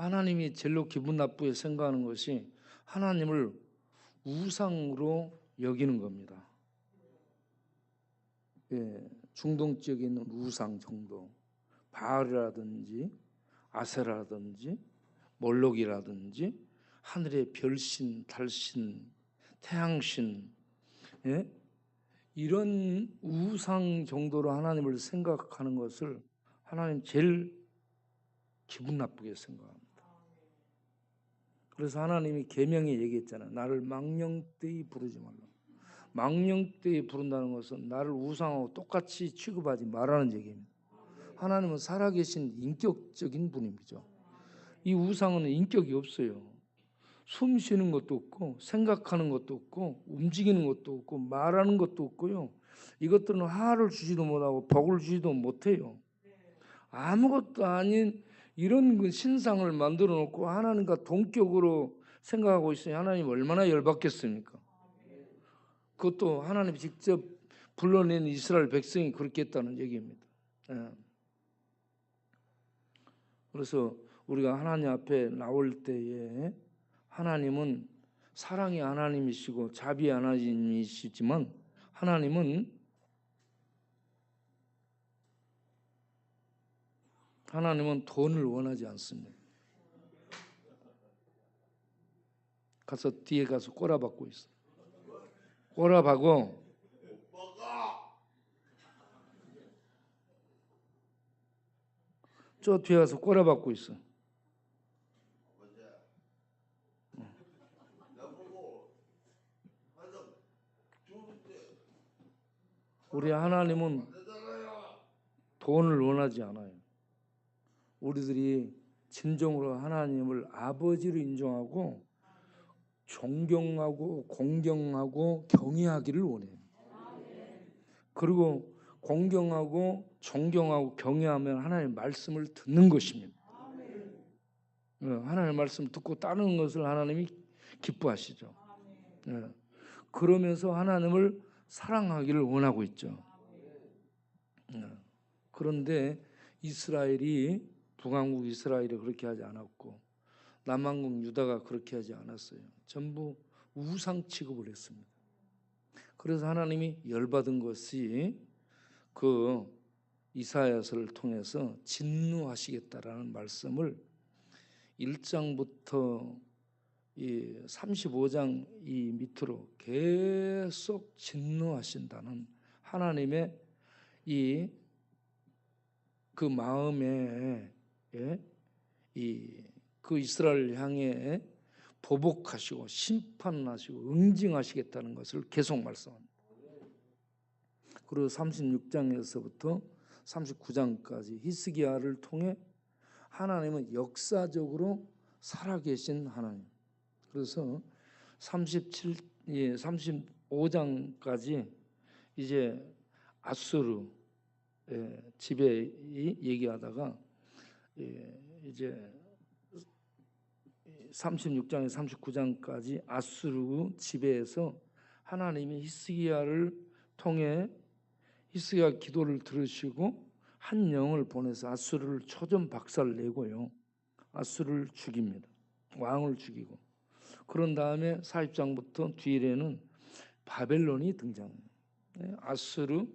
하나님이 제일로 기분 나쁘게 생각하는 것이 하나님을 우상으로 여기는 겁니다. 예, 중동 지역에 있는 우상 정도, 바알이라든지 아세라라든지 몰록이라든지 하늘의 별신, 달신, 태양신, 예? 이런 우상 정도로 하나님을 생각하는 것을 하나님 제일 기분 나쁘게 생각합니다. 그래서 하나님이 계명에 얘기했잖아요. 나를 망령되이 부르지 말라. 망령되이 부른다는 것은 나를 우상하고 똑같이 취급하지 말라는 얘기입니다. 하나님은 살아계신 인격적인 분이죠. 이 우상은 인격이 없어요. 숨 쉬는 것도 없고 생각하는 것도 없고 움직이는 것도 없고 말하는 것도 없고요. 이것들은 하를 주지도 못하고 복을 주지도 못해요. 아무것도 아닌 이런 그 신상을 만들어 놓고 하나님과 동격으로 생각하고 있으니 하나님 얼마나 열받겠습니까? 그것도 하나님이 직접 불러낸 이스라엘 백성이 그렇게 했다는 얘기입니다. 예. 그래서 우리가 하나님 앞에 나올 때에 하나님은 사랑의 하나님이시고 자비의 하나님이시지만 하나님은 돈을 원하지 않습니다. 가서 뒤에 가서 꼬라박고 있어. 꼬라박고 저 뒤에 가서 꼬라박고 있어. 우리 하나님은 돈을 원하지 않아요. 우리들이 진정으로 하나님을 아버지로 인정하고 존경하고 공경하고 경외하기를 원해요. 그리고 공경하고 존경하고 경외하면 하나님의 말씀을 듣는 것입니다. 하나님의 말씀을 듣고 따르는 것을 하나님이 기뻐하시죠. 그러면서 하나님을 사랑하기를 원하고 있죠. 그런데 이스라엘이 북왕국 이스라엘이 그렇게 하지 않았고 남왕국 유다가 그렇게 하지 않았어요. 전부 우상 취급을 했습니다. 그래서 하나님이 열받은 것이 그 이사야서를 통해서 진노하시겠다라는 말씀을 1장부터 이 35장 이 밑으로 계속 진노하신다는 하나님의 이 그 마음에 그 이스라엘 향해 보복하시고 심판하시고 응징하시겠다는 것을 계속 말씀합니다. 그리고 36장에서부터 39장까지 히스기야를 통해 하나님은 역사적으로 살아계신 하나님. 그래서 35장까지 이제 아수르 지배 얘기하다가 이제 36장에서 39장까지 아수르 지배에서 하나님이 히스기야를 통해 히스기야 기도를 들으시고 한 영을 보내서 아수르를 초전 박살내고요. 아수르를 죽입니다. 왕을 죽이고. 그런 다음에 40장부터 뒤에는 바벨론이 등장합니다. 아수르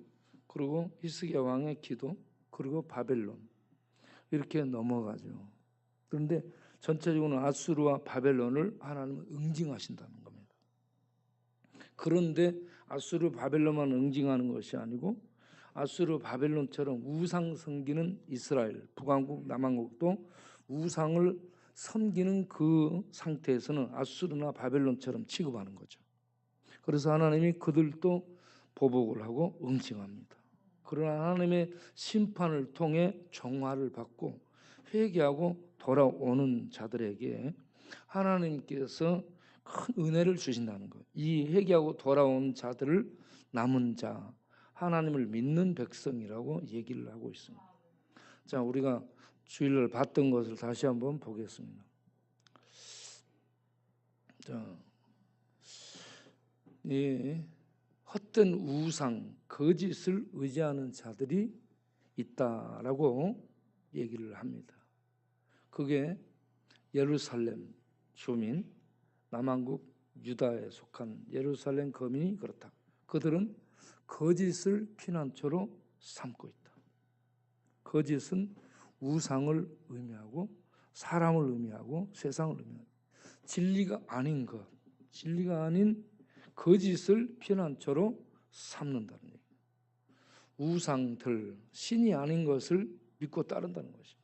그리고 히스기야 왕의 기도 그리고 바벨론 이렇게 넘어가죠. 그런데 전체적으로 아수르와 바벨론을 하나님은 응징하신다는 겁니다. 그런데 아수르 바벨론만 응징하는 것이 아니고 아수르 바벨론처럼 우상 섬기는 이스라엘 북왕국 남왕국도 우상을 섬기는 그 상태에서는 아수르나 바벨론처럼 취급하는 거죠. 그래서 하나님이 그들도 보복을 하고 응징합니다. 그러나 하나님의 심판을 통해 정화를 받고 회개하고 돌아오는 자들에게 하나님께서 큰 은혜를 주신다는 것. 이 회개하고 돌아온 자들을 남은 자, 하나님을 믿는 백성이라고 얘기를 하고 있습니다. 자, 우리가 주일날 봤던 것을 다시 한번 보겠습니다. 자, 헛된 우상, 거짓을 의지하는 자들이 있다라고 얘기를 합니다. 그게 예루살렘 주민, 남한국 유다에 속한 예루살렘 거민이 그렇다. 그들은 거짓을 피난처로 삼고 있다. 거짓은 우상을 의미하고 사람을 의미하고 세상을 의미하고 진리가 아닌 것, 진리가 아닌 거짓을 피난처로 삼는다는 얘기예요. 우상들, 신이 아닌 것을 믿고 따른다는 것입니다.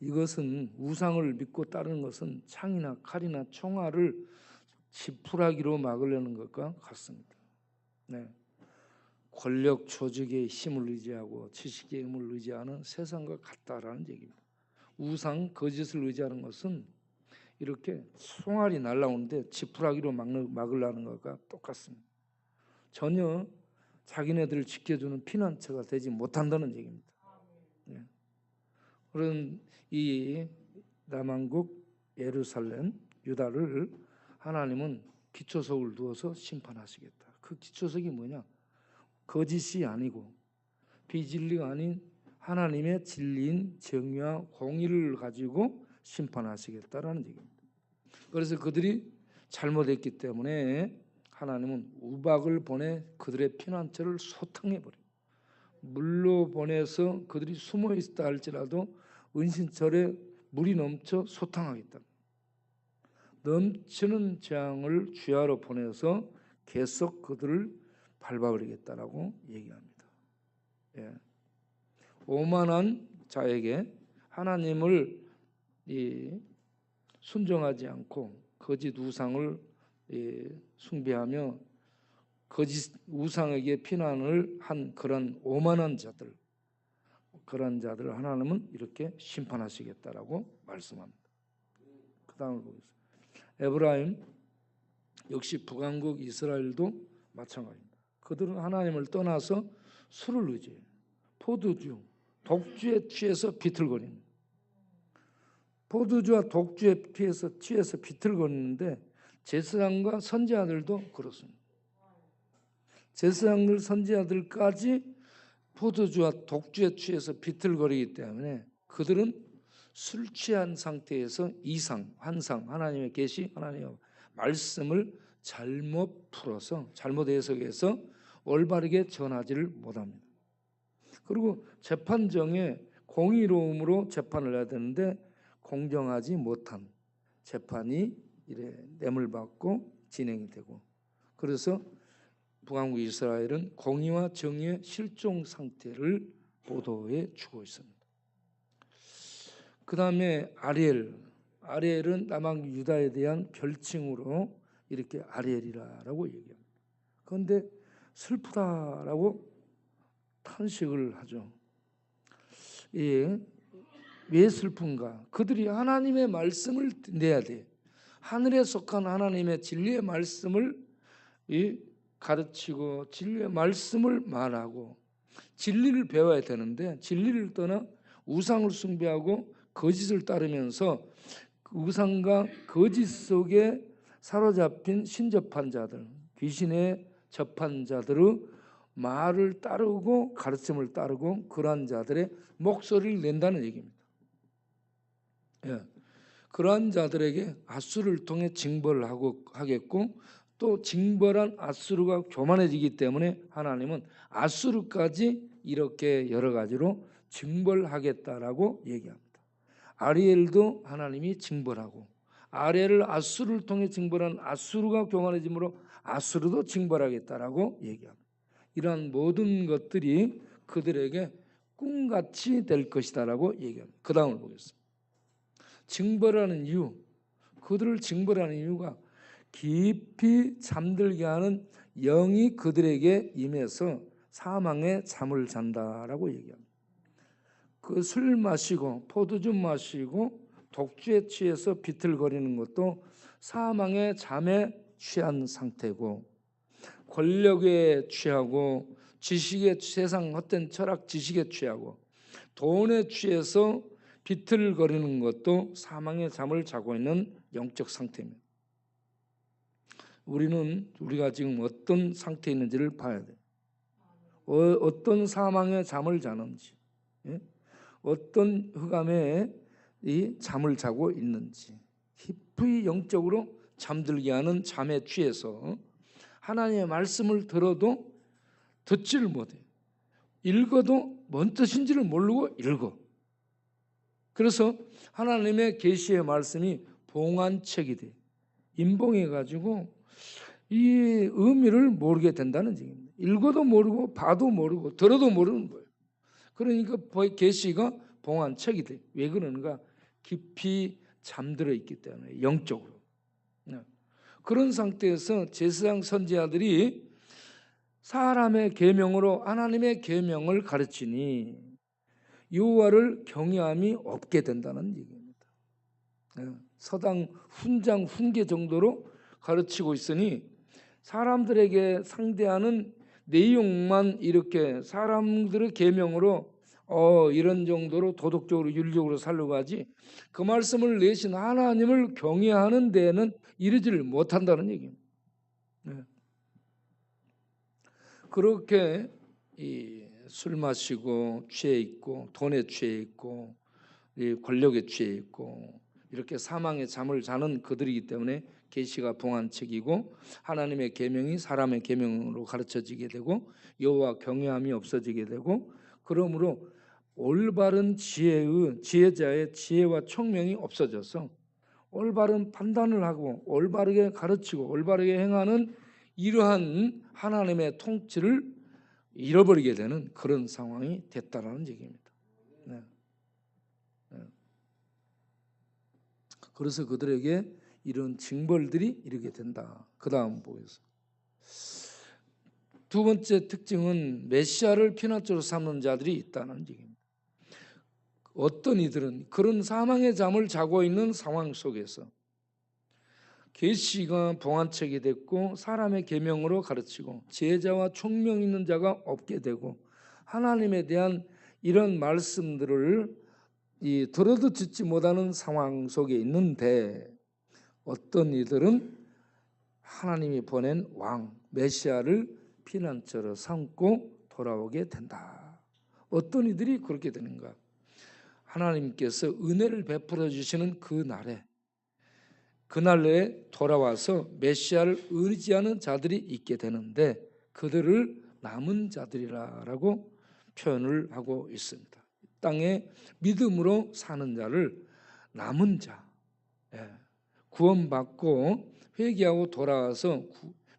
이것은 우상을 믿고 따르는 것은 창이나 칼이나 총알을 지푸라기로 막으려는 것과 같습니다. 네. 권력 조직의 힘을 의지하고 지식의 힘을 의지하는 세상과 같다라는 얘기입니다. 우상, 거짓을 의지하는 것은 이렇게 총알이 날라오는데 지푸라기로 막으려는 것과 똑같습니다. 전혀 자기네들을 지켜주는 피난처가 되지 못한다는 얘기입니다. 네. 그런 이 남한국 예루살렘 유다를 하나님은 기초석을 두어서 심판하시겠다. 그 기초석이 뭐냐? 거짓이 아니고 비진리가 아닌 하나님의 진리인 정의와 공의를 가지고 심판하시겠다라는 얘기입니다. 그래서 그들이 잘못했기 때문에 하나님은 우박을 보내 그들의 피난처를 소탕해버려요. 물로 보내서 그들이 숨어 있다 할지라도 은신처에 물이 넘쳐 소탕하겠다. 넘치는 재앙을 주야로 보내서 계속 그들을 밟아버리겠다라고 얘기합니다. 예. 오만한 자에게 하나님을 순종하지 않고 거짓 우상을 숭배하며 거짓 우상에게 피난을 한 그런 오만한 자들, 그런 자들을 하나님은 이렇게 심판하시겠다라고 말씀합니다. 그 다음을 보겠습니다. 에브라임 역시 북왕국 이스라엘도 마찬가지입니다. 그들은 하나님을 떠나서 술을 의지해요. 포도주, 독주에 취해서 비틀거립니다. 포도주와 독주에 취해서 비틀거리는데 제사장과 선지자들도 그렇습니다. 제사장들, 선지자들까지 포도주와 독주에 취해서 비틀거리기 때문에 그들은 술 취한 상태에서 이상, 환상, 하나님의 계시, 하나님의 말씀을 잘못 풀어서 잘못 해석해서 올바르게 전하지를 못합니다. 그리고 재판정에 공의로움으로 재판을 해야 되는데 공정하지 못한 재판이 이래 뇌물받고 진행이 되고, 그래서 북왕국 이스라엘은 공의와 정의의 실종 상태를 보도해 주고 있습니다. 그 다음에 아리엘은 남왕국 유다에 대한 별칭으로 이렇게 아리엘이라고 얘기합니다. 그런데 슬프다라고 탄식을 하죠. 예, 왜 슬픈가? 그들이 하나님의 말씀을 내야 돼. 하늘에 속한 하나님의 진리의 말씀을 가르치고 진리의 말씀을 말하고 진리를 배워야 되는데 진리를 떠나 우상을 숭배하고 거짓을 따르면서 우상과 거짓 속에 사로잡힌 신접한 자들, 귀신에 접한 자들의 말을 따르고 가르침을 따르고 그러한 자들의 목소리를 낸다는 얘기입니다. 예. 그러한 자들에게 앗수르를 통해 징벌을 하겠고 또 징벌한 앗수르가 교만해지기 때문에 하나님은 앗수르까지 이렇게 여러 가지로 징벌하겠다라고 얘기합니다. 아리엘도 하나님이 징벌하고 아리엘을 앗수르를 통해 징벌한 앗수르가 교만해지므로 앗수르도 징벌하겠다라고 얘기합니다. 이러한 모든 것들이 그들에게 꿈같이 될 것이다라고 얘기합니다. 그 다음을 보겠습니다. 징벌하는 이유, 그들을 징벌하는 이유가 깊이 잠들게 하는 영이 그들에게 임해서 사망의 잠을 잔다라고 얘기합니다. 그 술 마시고 포도주 마시고 독주에 취해서 비틀거리는 것도 사망의 잠에 취한 상태고, 권력에 취하고 지식에 세상 헛된 철학 지식에 취하고 돈에 취해서 비틀거리는 것도 사망의 잠을 자고 있는 영적 상태입니다. 우리가 지금 어떤 상태에 있는지를 봐야 돼요. 어떤 사망의 잠을 자는지, 예? 어떤 흑암에 이 잠을 자고 있는지 깊이 영적으로 잠들게 하는 잠에 취해서 하나님의 말씀을 들어도 듣지를 못해. 읽어도 뭔 뜻인지를 모르고 읽어. 그래서 하나님의 계시의 말씀이 봉안책이 돼. 임봉해가지고 이 의미를 모르게 된다는 얘기입니다. 읽어도 모르고 봐도 모르고 들어도 모르는 거예요. 그러니까 계시가 봉안책이 돼. 왜 그러는가? 깊이 잠들어 있기 때문에 영적으로. 그런 상태에서 제사장 선지자들이 사람의 계명으로 하나님의 계명을 가르치니 여호와를 경외함이 없게 된다는 얘기입니다. 서당 훈장 훈계 정도로 가르치고 있으니 사람들에게 상대하는 내용만 이렇게 사람들의 계명으로 이런 정도로 도덕적으로 윤리적으로 살려고 하지 그 말씀을 내신 하나님을 경외하는 데에는 이르지를 못한다는 얘기입니다. 그렇게 술 마시고 취해 있고 돈에 취해 있고 권력에 취해 있고 이렇게 사망의 잠을 자는 그들이기 때문에 계시가 봉안책이고 하나님의 계명이 사람의 계명으로 가르쳐지게 되고 여호와 경외함이 없어지게 되고 그러므로 올바른 지혜자의 지혜와 총명이 없어져서 올바른 판단을 하고 올바르게 가르치고 올바르게 행하는 이러한 하나님의 통치를 잃어버리게 되는 그런 상황이 됐다라는 얘기입니다. 네. 그래서 그들에게 이런 징벌들이 이르게 된다. 그 다음 보겠습니다. 두 번째 특징은 메시아를 피난처로 삼는 자들이 있다는 얘기입니다. 어떤 이들은 그런 사망의 잠을 자고 있는 상황 속에서 계시가 봉안책이 됐고 사람의 계명으로 가르치고 제자와 총명 있는 자가 없게 되고 하나님에 대한 이런 말씀들을 들어도 듣지 못하는 상황 속에 있는데 어떤 이들은 하나님이 보낸 왕 메시아를 피난처로 삼고 돌아오게 된다. 어떤 이들이 그렇게 되는가? 하나님께서 은혜를 베풀어 주시는 그날에 돌아와서 메시아를 의지하는 자들이 있게 되는데 그들을 남은 자들이라고 표현을 하고 있습니다. 땅에 믿음으로 사는 자를 남은 자, 구원받고 회개하고 돌아와서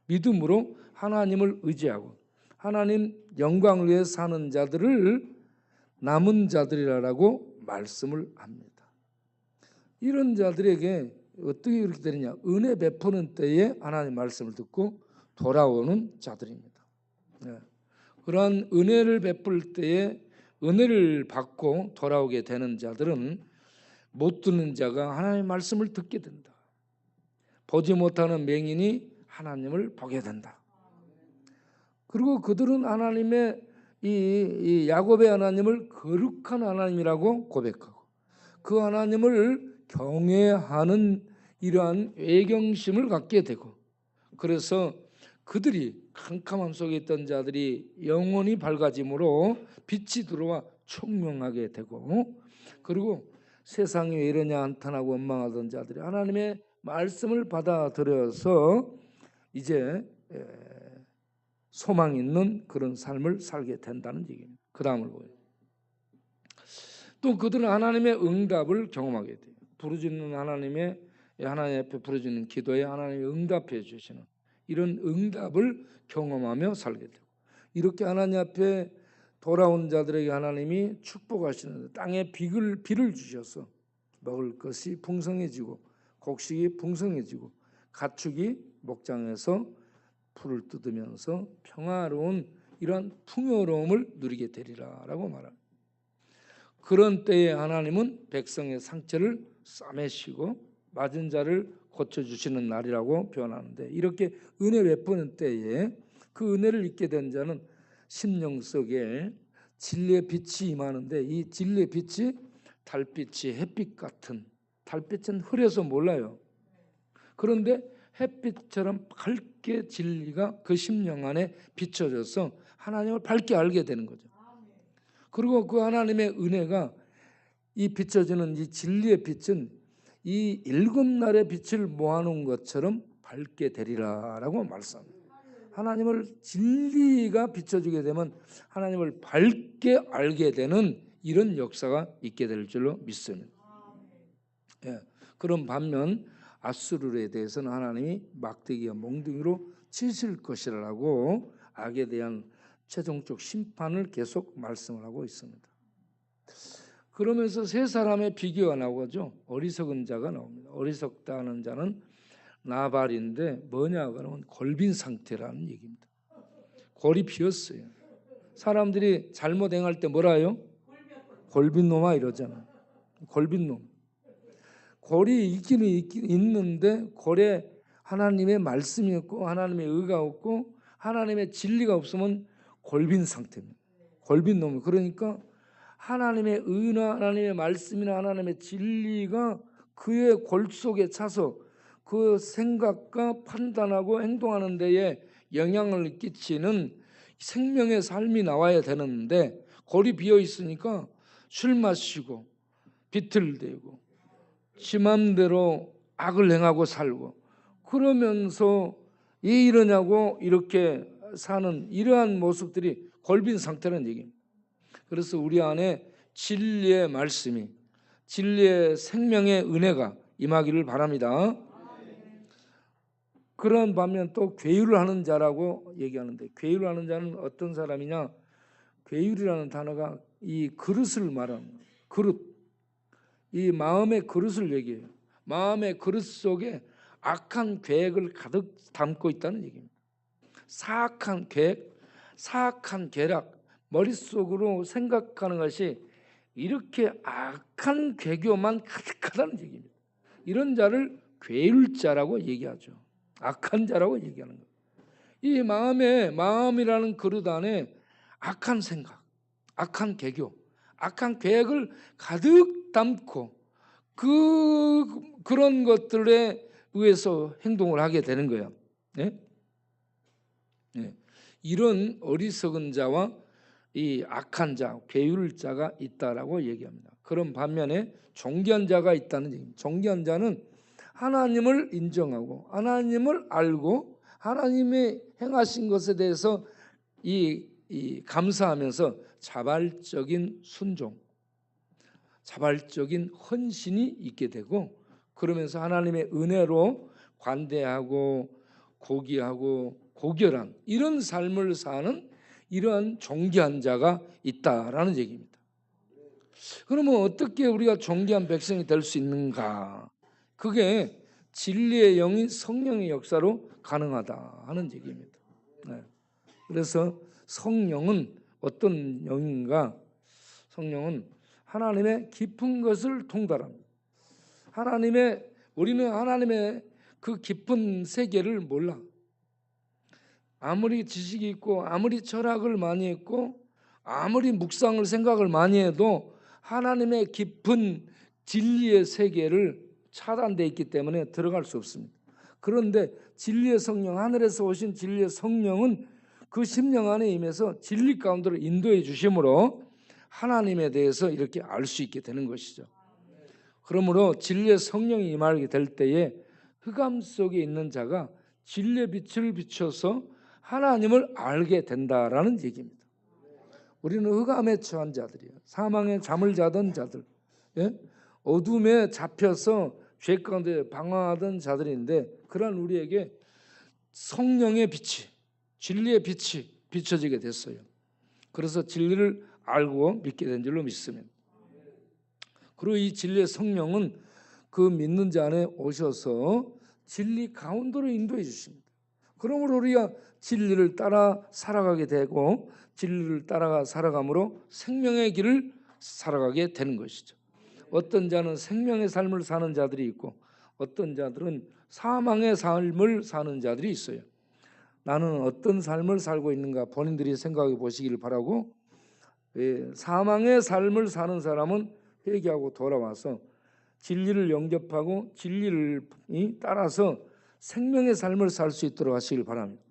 믿음으로 하나님을 의지하고 하나님 영광을 위해 사는 자들을 남은 자들이라고 말씀을 합니다. 이런 자들에게 어떻게 그렇게 되느냐? 은혜 베푸는 때에 하나님 말씀을 듣고 돌아오는 자들입니다. 그러한 은혜를 베풀 때에 은혜를 받고 돌아오게 되는 자들은 못 듣는 자가 하나님의 말씀을 듣게 된다. 보지 못하는 맹인이 하나님을 보게 된다. 그리고 그들은 하나님의 이 야곱의 하나님을 거룩한 하나님이라고 고백하고 그 하나님을 경외하는 이러한 애경심을 갖게 되고 그래서 그들이 캄캄함 속에 있던 자들이 영혼이 밝아짐으로 빛이 들어와 총명하게 되고 그리고 세상이 왜 이러냐 한탄하고 원망하던 자들이 하나님의 말씀을 받아들여서 이제 소망 있는 그런 삶을 살게 된다는 얘기입니다. 그 다음을 보여요. 또 그들은 하나님의 응답을 경험하게 돼요. 부르짖는 하나님 앞에 부르짖는 기도에 하나님이 응답해 주시는 이런 응답을 경험하며 살게 되고 이렇게 하나님 앞에 돌아온 자들에게 하나님이 축복하시는 땅에 비를 주셔서 먹을 것이 풍성해지고 곡식이 풍성해지고 가축이 목장에서 풀을 뜯으면서 평화로운 이런 풍요로움을 누리게 되리라라고 말합니다. 그런 때에 하나님은 백성의 상처를 싸매시고 맞은 자를 고쳐주시는 날이라고 표현하는데 이렇게 은혜 베푸는 때에 그 은혜를 입게 된 자는 심령 속에 진리의 빛이 임하는데 이 진리의 빛이 달빛이 햇빛 같은 달빛은 흐려서 몰라요. 그런데 햇빛처럼 밝게 진리가 그 심령 안에 비춰져서 하나님을 밝게 알게 되는 거죠. 그리고 그 하나님의 은혜가 이 비춰지는 이 진리의 빛은 이 7날의 빛을 모아놓은 것처럼 밝게 되리라라고 말씀합니다. 하나님을 진리가 비춰지게 되면 하나님을 밝게 알게 되는 이런 역사가 있게 될 줄로 믿습니다. 예. 그런 반면 아수르에 대해서는 하나님이 막대기와 몽둥이로 치실 것이라고 악에 대한 최종적 심판을 계속 말씀을 하고 있습니다. 그러면서 세 사람의 비교가 나오죠. 어리석은 자가 나옵니다. 어리석다는 자는 나발인데 뭐냐 그러면 골빈 상태라는 얘기입니다. 골이 비었어요. 사람들이 잘못 행할 때 뭐라요? 골빈 놈아 이러잖아. 골빈 놈. 골이 있기는 있는데 골에 하나님의 말씀이 없고 하나님의 의가 없고 하나님의 진리가 없으면 골빈 상태입니다. 골빈 놈. 그러니까 하나님의 의나 하나님의 말씀이나 하나님의 진리가 그의 골 속에 차서 그 생각과 판단하고 행동하는 데에 영향을 끼치는 생명의 삶이 나와야 되는데 골이 비어 있으니까 술 마시고 비틀대고 지 맘대로 악을 행하고 살고 그러면서 왜 이러냐고 이렇게 사는 이러한 모습들이 골빈 상태라는 얘기입니다. 그래서 우리 안에 진리의 말씀이 진리의 생명의 은혜가 임하기를 바랍니다. 그런 반면 또 괴유를 하는 자라고 얘기하는데 괴유를 하는 자는 어떤 사람이냐? 괴유라는 단어가 이 그릇을 말하는 그릇, 이 마음의 그릇을 얘기해요. 마음의 그릇 속에 악한 계획을 가득 담고 있다는 얘기입니다. 사악한 계획, 사악한 계략, 머릿속으로 생각하는 것이 이렇게 악한 괴교만 가득하다는 얘기입니다. 이런 자를 괴율자라고 얘기하죠. 악한 자라고 얘기하는 거예요. 이 마음이라는 그릇 안에 악한 생각, 악한 계교, 악한 계획을 가득 담고 그런 것들에 의해서 행동을 하게 되는 거예요. 네? 네. 이런 어리석은 자와 이 악한 자, 괴율자가 있다라고 얘기합니다. 그런 반면에 존귀한 자가 있다는 얘기입니다. 존귀한 자는 하나님을 인정하고 하나님을 알고 하나님의 행하신 것에 대해서 이 감사하면서 자발적인 순종, 자발적인 헌신이 있게 되고 그러면서 하나님의 은혜로 관대하고 고귀하고 고결한 이런 삶을 사는 이러한 존귀한 자가 있다라는 얘기입니다. 그러면 어떻게 우리가 존귀한 백성이 될 수 있는가? 그게 진리의 영인 성령의 역사로 가능하다 하는 얘기입니다. 네. 그래서 성령은 어떤 영인가? 성령은 하나님의 깊은 것을 통달합니다. 우리는 하나님의 그 깊은 세계를 몰라. 아무리 지식이 있고 아무리 철학을 많이 했고 아무리 묵상을 생각을 많이 해도 하나님의 깊은 진리의 세계를 차단되어 있기 때문에 들어갈 수 없습니다. 그런데 진리의 성령, 하늘에서 오신 진리의 성령은 그 심령 안에 임해서 진리 가운데로 인도해 주심으로 하나님에 대해서 이렇게 알 수 있게 되는 것이죠. 그러므로 진리의 성령이 임하게 될 때에 흑암 속에 있는 자가 진리의 빛을 비춰서 하나님을 알게 된다라는 얘기입니다. 우리는 흑암에 처한 자들이에요. 사망에 잠을 자던 자들, 예? 어둠에 잡혀서 죄 가운데 방황하던 자들인데 그런 우리에게 성령의 빛이, 진리의 빛이 비춰지게 됐어요. 그래서 진리를 알고 믿게 된 줄로 믿습니다. 그리고 이 진리의 성령은 그 믿는 자 안에 오셔서 진리 가운데로 인도해 주십니다. 그러므로 우리가 진리를 따라 살아가게 되고 진리를 따라가 살아감으로 생명의 길을 살아가게 되는 것이죠. 어떤 자는 생명의 삶을 사는 자들이 있고 어떤 자들은 사망의 삶을 사는 자들이 있어요. 나는 어떤 삶을 살고 있는가 본인들이 생각해 보시기를 바라고, 사망의 삶을 사는 사람은 회개하고 돌아와서 진리를 영접하고 진리를 따라서 생명의 삶을 살 수 있도록 하시길 바랍니다.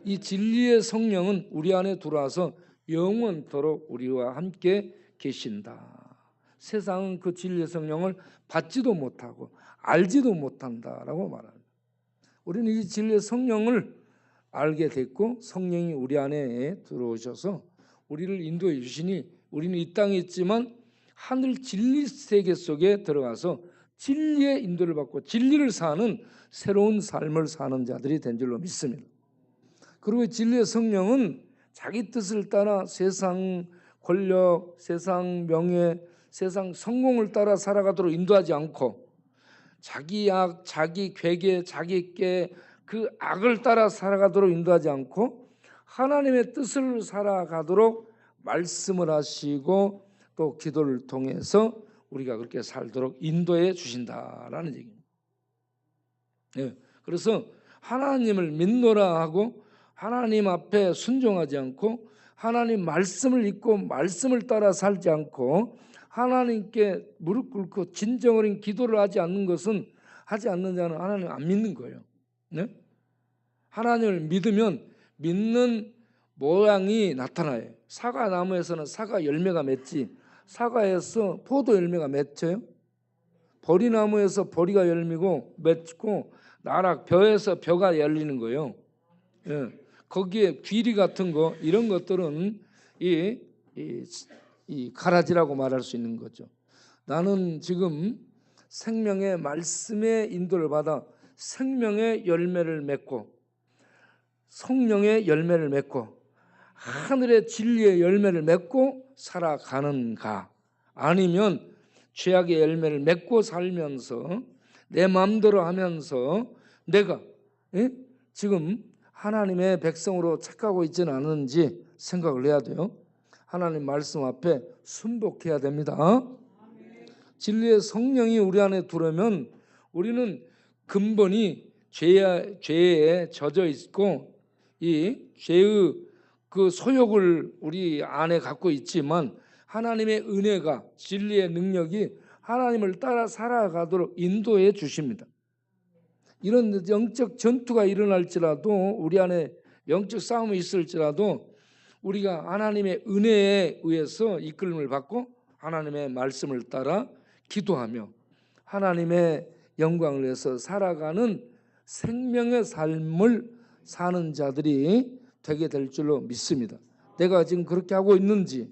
이 진리의 성령은 우리 안에 들어와서 영원토록 우리와 함께 계신다. 세상은 그 진리의 성령을 받지도 못하고 알지도 못한다라고 말합니다. 우리는 이 진리의 성령을 알게 됐고 성령이 우리 안에 들어오셔서 우리를 인도해 주시니 우리는 이 땅에 있지만 하늘 진리 세계 속에 들어가서 진리의 인도를 받고 진리를 사는 새로운 삶을 사는 자들이 된 줄로 믿습니다. 그리고 진리의 성령은 자기 뜻을 따라 세상 권력, 세상 명예, 세상 성공을 따라 살아가도록 인도하지 않고 자기 악, 자기 괴계, 자기 깨 그 악을 따라 살아가도록 인도하지 않고 하나님의 뜻을 살아가도록 말씀을 하시고 또 기도를 통해서 우리가 그렇게 살도록 인도해 주신다라는 얘기입니다. 네, 그래서 하나님을 믿노라 하고 하나님 앞에 순종하지 않고 하나님 말씀을 읽고 말씀을 따라 살지 않고 하나님께 무릎 꿇고 진정어린 기도를 하지 않는 것은 하지 않는 자는 하나님을 안 믿는 거예요. 네? 하나님을 믿으면 믿는 모양이 나타나요. 사과나무에서는 사과 열매가 맺지 사과에서 포도 열매가 맺혀요? 보리나무에서 보리가 열리고 맺고 나락 벼에서 벼가 열리는 거예요. 예. 거기에 귀리 같은 거 이런 것들은 이 가라지라고 말할 수 있는 거죠. 나는 지금 생명의 말씀의 인도를 받아 생명의 열매를 맺고 성령의 열매를 맺고 하늘의 진리의 열매를 맺고 살아가는가 아니면 죄악의 열매를 맺고 살면서 내 마음대로 하면서 내가 지금 하나님의 백성으로 착각하고 있지는 않은지 생각을 해야 돼요. 하나님 말씀 앞에 순복해야 됩니다. 진리의 성령이 우리 안에 들어오면 우리는 근본이 죄에 젖어 있고 이 죄의 그 소욕을 우리 안에 갖고 있지만 하나님의 은혜가 진리의 능력이 하나님을 따라 살아가도록 인도해 주십니다. 이런 영적 전투가 일어날지라도 우리 안에 영적 싸움이 있을지라도 우리가 하나님의 은혜에 의해서 이끌림을 받고 하나님의 말씀을 따라 기도하며 하나님의 영광을 위해서 살아가는 생명의 삶을 사는 자들이 되게 될 줄로 믿습니다. 내가 지금 그렇게 하고 있는지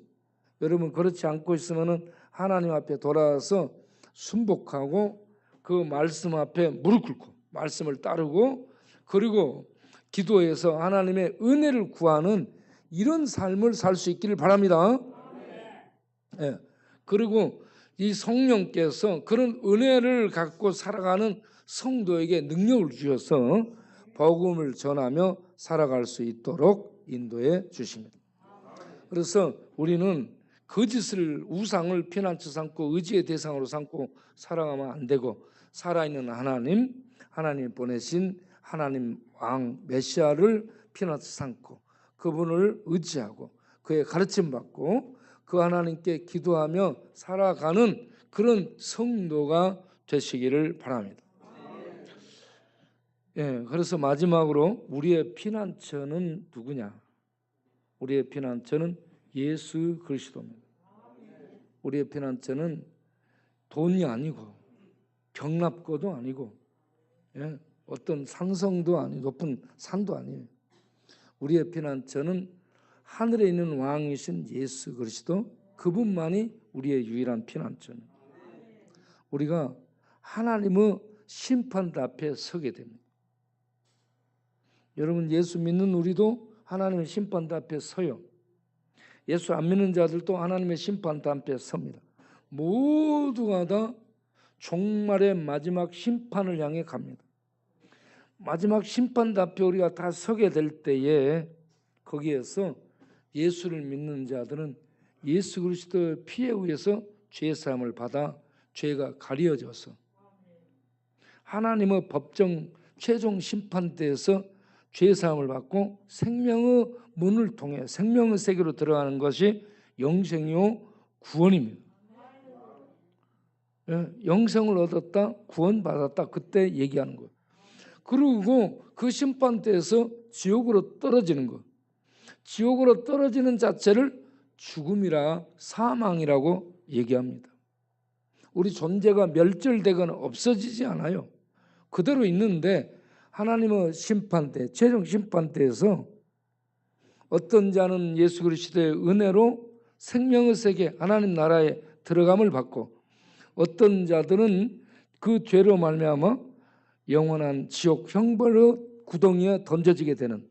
여러분 그렇지 않고 있으면 하나님 앞에 돌아와서 순복하고 그 말씀 앞에 무릎 꿇고 말씀을 따르고 그리고 기도해서 하나님의 은혜를 구하는 이런 삶을 살 수 있기를 바랍니다. 예. 그리고 이 성령께서 그런 은혜를 갖고 살아가는 성도에게 능력을 주셔서 복음을 전하며 살아갈 수 있도록 인도해 주십니다. 그래서 우리는 거짓을 우상을 피난처 삼고 의지의 대상으로 삼고 살아가면 안 되고 살아있는 하나님 보내신 하나님 왕 메시아를 피난처 삼고 그분을 의지하고 그의 가르침 받고 그 하나님께 기도하며 살아가는 그런 성도가 되시기를 바랍니다. 예, 그래서 마지막으로 우리의 피난처는 누구냐? 우리의 피난처는 예수 그리스도입니다. 우리의 피난처는 돈이 아니고 경납고도 아니고 어떤 산성도 아니고 높은 산도 아니에요. 우리의 피난처는 하늘에 있는 왕이신 예수 그리스도 그분만이 우리의 유일한 피난처입니다. 우리가 하나님의 심판대 앞에 서게 됩니다. 여러분 예수 믿는 우리도 하나님의 심판대 앞에 서요. 예수 안 믿는 자들도 하나님의 심판대 앞에 섭니다. 모두가 다 종말의 마지막 심판을 향해 갑니다. 마지막 심판대 앞에 우리가 다 서게 될 때에 거기에서 예수를 믿는 자들은 예수 그리스도의 피에 의해서 죄사함을 받아 죄가 가려져서 하나님의 법정 최종 심판대에서 죄사함을 받고 생명의 문을 통해 생명의 세계로 들어가는 것이 영생이요 구원입니다. 영생을 얻었다 구원받았다 그때 얘기하는 거예요. 그리고 그 심판대에서 지옥으로 떨어지는 것. 지옥으로 떨어지는 자체를 죽음이라 사망이라고 얘기합니다. 우리 존재가 멸절되거나 없어지지 않아요. 그대로 있는데 하나님의 심판대, 최종 심판대에서 어떤 자는 예수 그리스도의 은혜로 생명의 세계 하나님 나라에 들어감을 받고 어떤 자들은 그 죄로 말미암아 영원한 지옥 형벌의 구덩이에 던져지게 되는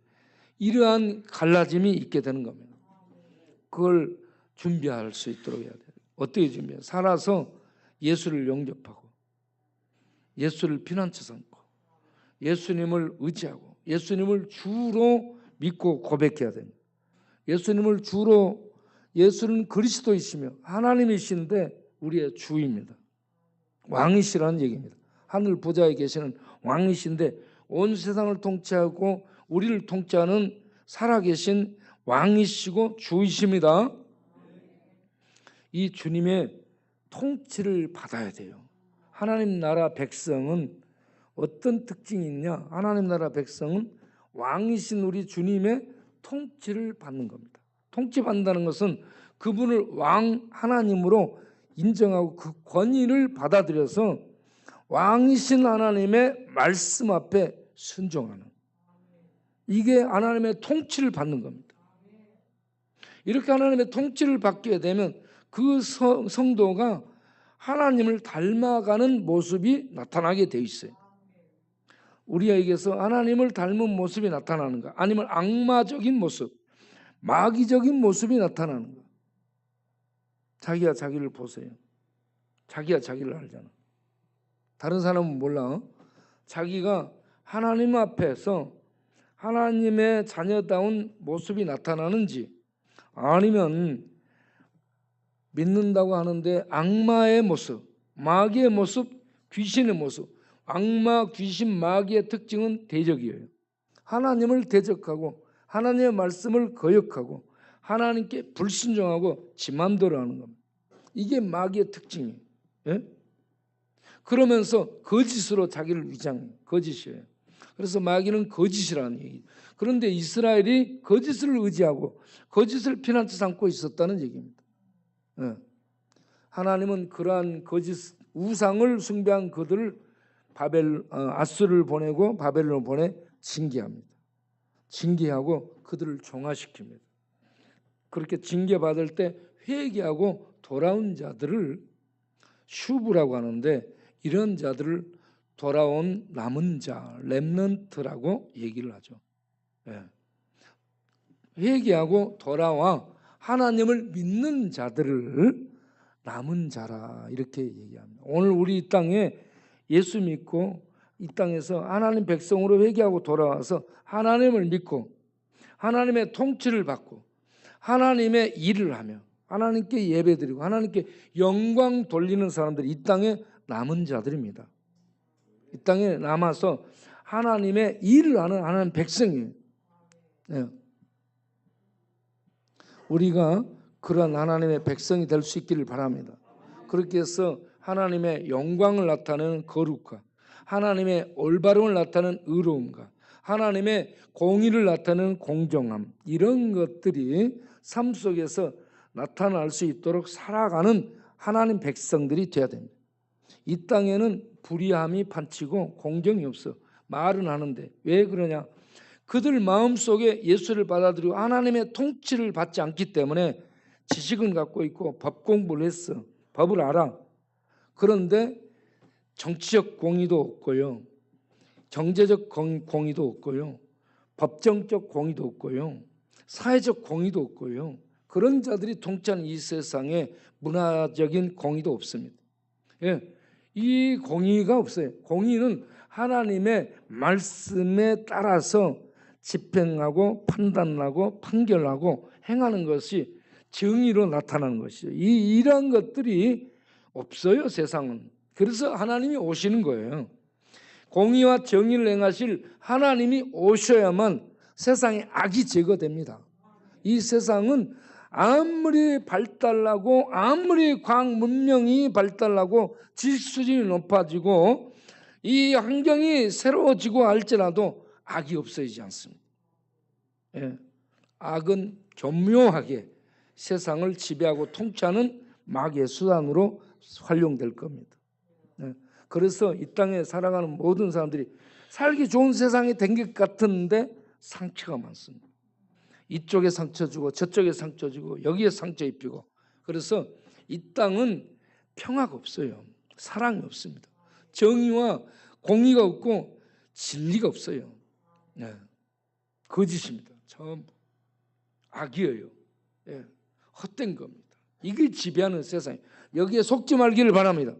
이러한 갈라짐이 있게 되는 겁니다. 그걸 준비할 수 있도록 해야 돼요. 어떻게 준비해요? 살아서 예수를 영접하고 예수를 피난처 삼고 예수님을 의지하고 예수님을 주로 믿고 고백해야 됩니다. 예수님을 주로, 예수는 그리스도이시며 하나님이신데 우리의 주입니다. 왕이시라는 얘기입니다. 하늘 보좌에 계시는 왕이신데 온 세상을 통치하고 우리를 통치하는 살아계신 왕이시고 주이십니다. 이 주님의 통치를 받아야 돼요. 하나님 나라 백성은 어떤 특징이 있냐? 하나님 나라 백성은 왕이신 우리 주님의 통치를 받는 겁니다. 통치받는다는 것은 그분을 왕 하나님으로 인정하고 그 권위를 받아들여서 왕이신 하나님의 말씀 앞에 순종하는, 이게 하나님의 통치를 받는 겁니다. 이렇게 하나님의 통치를 받게 되면 그 성도가 하나님을 닮아가는 모습이 나타나게 돼 있어요. 우리에게서 하나님을 닮은 모습이 나타나는가, 아니면 악마적인 모습, 마귀적인 모습이 나타나는가. 자기가 자기를 보세요. 자기가 자기를 알잖아. 다른 사람은 몰라. 자기가 하나님 앞에서 하나님의 자녀다운 모습이 나타나는지, 아니면 믿는다고 하는데 악마의 모습, 마귀의 모습, 귀신의 모습. 악마, 귀신, 마귀의 특징은 대적이에요. 하나님을 대적하고 하나님의 말씀을 거역하고 하나님께 불순종하고 지 맘대로 하는 겁니다. 이게 마귀의 특징이에요. 예? 그러면서 거짓으로 자기를 위장해요. 거짓이에요. 그래서 마귀는 거짓이라는 얘기예요. 그런데 이스라엘이 거짓을 의지하고 거짓을 피난처 삼고 있었다는 얘기입니다. 예. 하나님은 그러한 거짓 우상을 숭배한 그들을 아수르를 보내고 바벨론을 보내 징계합니다. 징계하고 그들을 종화시킵니다. 그렇게 징계받을 때 회개하고 돌아온 자들을 슈브라고 하는데, 이런 자들을 돌아온 남은 자, 렘넌트라고 얘기를 하죠. 예. 회개하고 돌아와 하나님을 믿는 자들을 남은 자라 이렇게 얘기합니다. 오늘 우리 이 땅에 예수 믿고 이 땅에서 하나님 백성으로 회개하고 돌아와서 하나님을 믿고 하나님의 통치를 받고 하나님의 일을 하며 하나님께 예배드리고 하나님께 영광 돌리는 사람들이 이 땅에 남은 자들입니다. 이 땅에 남아서 하나님의 일을 하는 하나님 백성이에요. 네. 우리가 그런 하나님의 백성이 될 수 있기를 바랍니다. 그렇게 해서 하나님의 영광을 나타내는 거룩과 하나님의 올바름을 나타내는 의로움과 하나님의 공의를 나타내는 공정함, 이런 것들이 삶 속에서 나타날 수 있도록 살아가는 하나님 백성들이 되어야 됩니다. 이 땅에는 불의함이 판치고 공정이 없어. 말은 하는데 왜 그러냐? 그들 마음속에 예수를 받아들이고 하나님의 통치를 받지 않기 때문에 지식은 갖고 있고 법 공부를 했어. 법을 알아. 그런데 정치적 공의도 없고요. 경제적 공의도 없고요. 법정적 공의도 없고요. 사회적 공의도 없고요. 그런 자들이 통치하는 이 세상에 문화적인 공의도 없습니다. 예, 이 공의가 없어요. 공의는 하나님의 말씀에 따라서 집행하고 판단하고 판결하고 행하는 것이 정의로 나타나는 것이죠. 이러한 것들이 없어요, 세상은. 그래서 하나님이 오시는 거예요. 공의와 정의를 행하실 하나님이 오셔야만 세상에 악이 제거됩니다. 이 세상은 아무리 발달하고 아무리 과학 문명이 발달하고 지식 수준이 높아지고 이 환경이 새로워지고 할지라도 악이 없어지지 않습니다. 예. 악은 교묘하게 세상을 지배하고 통치하는 마귀의 수단으로 활용될 겁니다. 예. 그래서 이 땅에 살아가는 모든 사람들이 살기 좋은 세상이 된 것 같은데 상처가 많습니다. 이쪽에 상처 주고 저쪽에 상처 주고 여기에 상처 입히고, 그래서 이 땅은 평화가 없어요. 사랑이 없습니다. 정의와 공의가 없고 진리가 없어요. 네. 거짓입니다. 전부 악이에요. 네. 헛된 겁니다. 이게 지배하는 세상. 여기에 속지 말기를 바랍니다.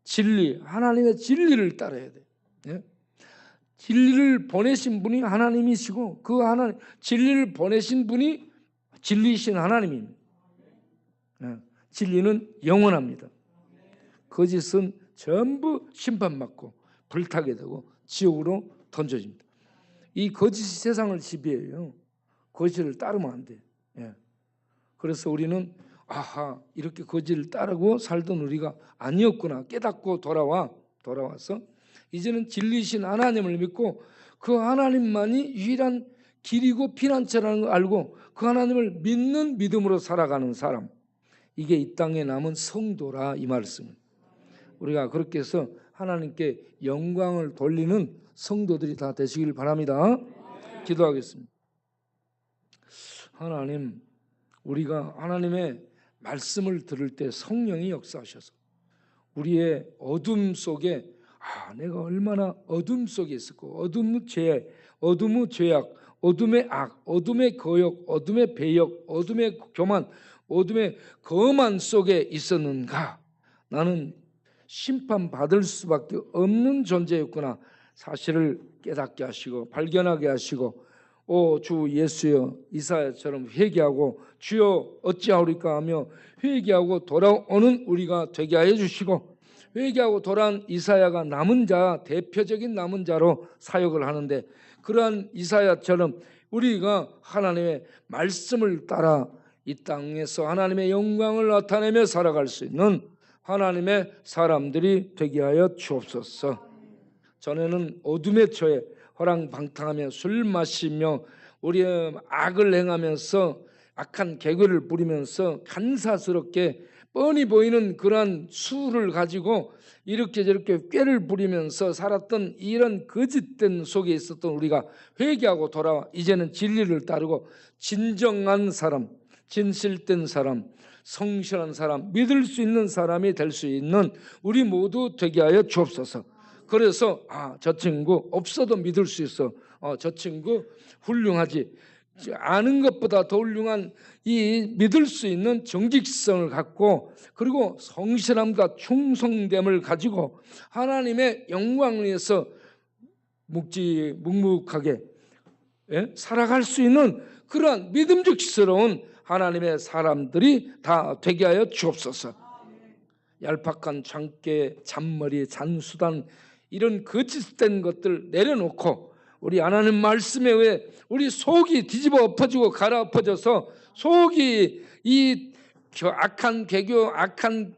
진리, 하나님의 진리를 따라야 돼. 네? 진리를 보내신 분이 하나님이시고 그 하나님 진리를 보내신 분이 진리이신 하나님입니다. 네. 진리는 영원합니다. 거짓은 전부 심판받고 불타게 되고 지옥으로 던져집니다. 이 거짓이 세상을 지배해요. 거짓을 따르면 안 돼. 예. 그래서 우리는 이렇게 거짓을 따르고 살던 우리가 아니었구나 깨닫고 돌아와서 이제는 진리이신 하나님을 믿고 그 하나님만이 유일한 길이고 피난처라는 걸 알고 그 하나님을 믿는 믿음으로 살아가는 사람, 이게 이 땅에 남은 성도라 이 말씀입니다. 우리가 그렇게 해서 하나님께 영광을 돌리는 성도들이 다 되시길 바랍니다. 기도하겠습니다. 하나님, 우리가 하나님의 말씀을 들을 때 성령이 역사하셔서 우리의 어둠 속에 내가 얼마나 어둠 속에 있었고 어둠의 죄, 어둠의 죄악, 어둠의 악, 어둠의 거역, 어둠의 배역, 어둠의 교만, 어둠의 거만 속에 있었는가. 나는 심판받을 수밖에 없는 존재였구나. 사실을 깨닫게 하시고 발견하게 하시고 오 주 예수여, 이사야처럼 회개하고 주여 어찌하오리까 하며 회개하고 돌아오는 우리가 되게 하여 주시고, 회개하고 돌아온 이사야가 남은 자, 대표적인 남은 자로 사역을 하는데 그러한 이사야처럼 우리가 하나님의 말씀을 따라 이 땅에서 하나님의 영광을 나타내며 살아갈 수 있는 하나님의 사람들이 되게 하여 주옵소서. 전에는 어둠의 처에 허랑방탕하며 술 마시며 우리의 악을 행하면서 악한 개그를 부리면서 간사스럽게 뻔히 보이는 그러한 수를 가지고 이렇게 저렇게 꾀를 부리면서 살았던 이런 거짓된 속에 있었던 우리가 회개하고 돌아와 이제는 진리를 따르고 진정한 사람, 진실된 사람, 성실한 사람, 믿을 수 있는 사람이 될 수 있는 우리 모두 되게 하여 주옵소서. 그래서 저 친구 없어도 믿을 수 있어. 저 친구 훌륭하지. 아는 것보다 더 훌륭한 이 믿을 수 있는 정직성을 갖고 그리고 성실함과 충성됨을 가지고 하나님의 영광을 위해서 묵묵하게 살아갈 수 있는 그러한 믿음직스러운 하나님의 사람들이 다 되게 하여 주옵소서. 얄팍한 장깨, 잔머리, 잔수단 이런 거짓된 것들 내려놓고 우리 하나님 말씀에 의해 우리 속이 뒤집어 엎어지고 갈아 엎어져서 속이 이 악한 개교, 악한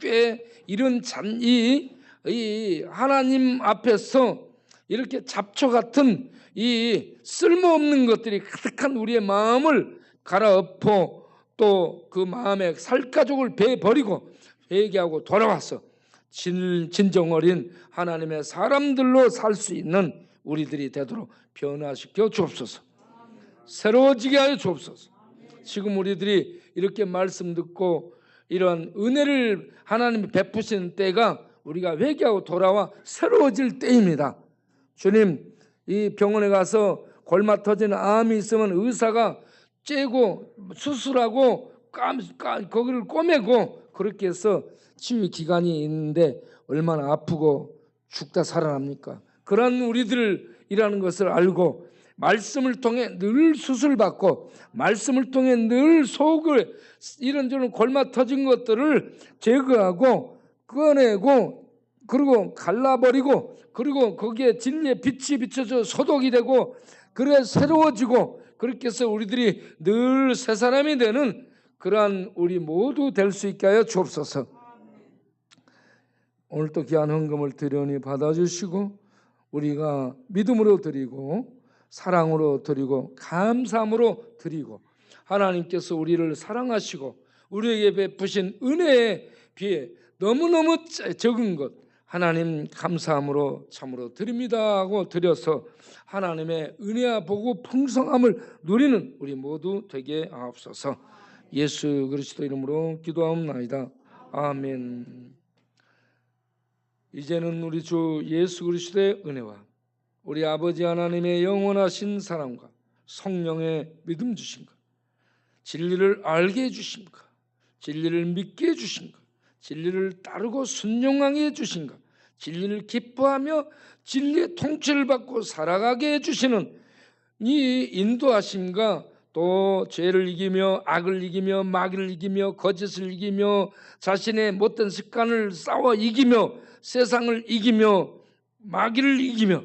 꾀 이런 이 하나님 앞에서 이렇게 잡초 같은 이 쓸모없는 것들이 가득한 우리의 마음을 갈아엎어 또 그 마음에 살가죽을 베버리고 회개하고 돌아와서 진정 어린 하나님의 사람들로 살 수 있는 우리들이 되도록 변화시켜 주옵소서. 새로워지게 하여 주옵소서. 지금 우리들이 이렇게 말씀 듣고 이런 은혜를 하나님이 베푸시는 때가 우리가 회개하고 돌아와 새로워질 때입니다. 주님, 이 병원에 가서 골마 터지는 암이 있으면 의사가 째고 수술하고 거기를 꼬매고 그렇게 해서 치유 기간이 있는데 얼마나 아프고 죽다 살아납니까? 그런 우리들이라는 것을 알고 말씀을 통해 늘 수술받고 말씀을 통해 늘 속을 이런저런 골마 터진 것들을 제거하고 꺼내고 그리고 갈라버리고 그리고 거기에 진리의 빛이 비춰져 소독이 되고 그래 새로워지고 그렇게 해서 우리들이 늘 새 사람이 되는 그러한 우리 모두 될 수 있게 하여 주옵소서. 오늘 또 귀한 헌금을 드려니 받아주시고 우리가 믿음으로 드리고 사랑으로 드리고 감사함으로 드리고 하나님께서 우리를 사랑하시고 우리에게 베푸신 은혜에 비해 너무너무 적은 것 하나님 감사함으로 참으로 드립니다 하고 드려서 하나님의 은혜와 복고 풍성함을 누리는 우리 모두 되게 하옵소서. 예수 그리스도 이름으로 기도하옵나이다. 아멘. 이제는 우리 주 예수 그리스도의 은혜와 우리 아버지 하나님의 영원하신 사랑과 성령의 믿음 주심과 진리를 알게 해주심과 진리를 믿게 해주심과 진리를 따르고 순종하게 해주신가 진리를 기뻐하며 진리의 통치를 받고 살아가게 해주시는 이 인도하심과 또 죄를 이기며 악을 이기며 마귀를 이기며 거짓을 이기며 자신의 못된 습관을 싸워 이기며 세상을 이기며 마귀를 이기며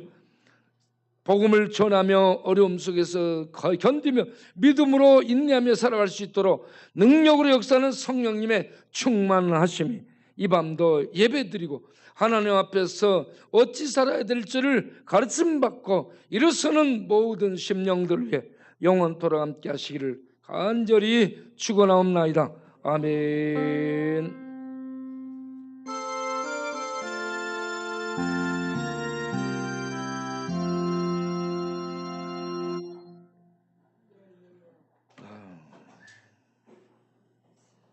복음을 전하며 어려움 속에서 견디며 믿음으로 인내하며 살아갈 수 있도록 능력으로 역사하는 성령님의 충만하심이 이 밤도 예배드리고 하나님 앞에서 어찌 살아야 될지를 가르침받고 일어서는 모든 심령들을 위해 영원토록 함께 하시기를 간절히 축원하옵나이다. 아멘.